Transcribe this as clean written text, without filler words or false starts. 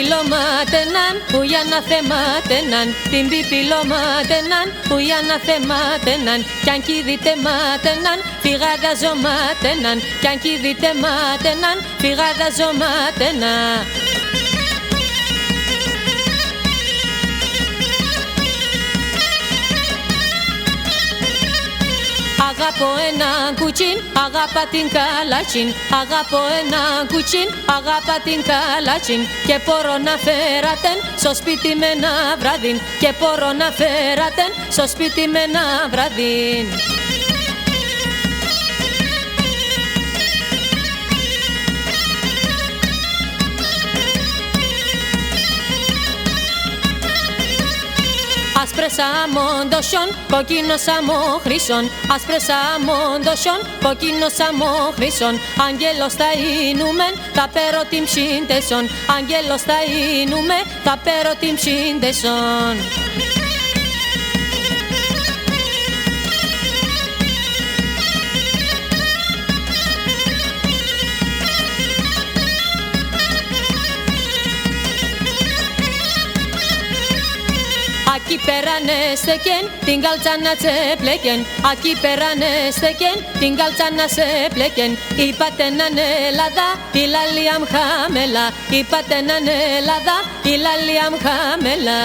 πιπιλωμάτεναν, που για να θεμάτεναν. Την πιπιλωμάτεναν, που για να θεμάτεναν. Κι αν κηδείτε μάτεναν, φυγαδαζομάτεναν. Κι αν κηδείτε μάτεναν, φυγαδαζομάτεναν. Αγαπώ έναν κουτσίν, αγάπα την καλατσίν. Αγαπώ έναν κουτσίν, αγάπα την καλατσίν. Και μπορώ να φέρατεν στο σπίτι με ένα βραδίν. Και μπορώ να φέρατεν στο σπίτι με ένα βραδίν. Άσπρες αμόντοσιον, κόκκινος αμόχρυσον. Άσπρες αμόντοσιον, κόκκινος αμόχρυσον. Αγγέλος θα είνουμε, θα πέρω την ψύντεσον. Αγγέλος θα είνουμε, θα πέρω την ψύντεσον. Ακεί πέρανε στεκεν, την κάλτσα να τσεπλέκεν. Ακεί πέρανε στεκεν, την κάλτσα να τσεπλέκεν. Είπατε ναν Ελλάδα, η λαλία μ' χαμέλα. Είπατε ναν Ελλάδα, η λαλία μ' χαμέλα.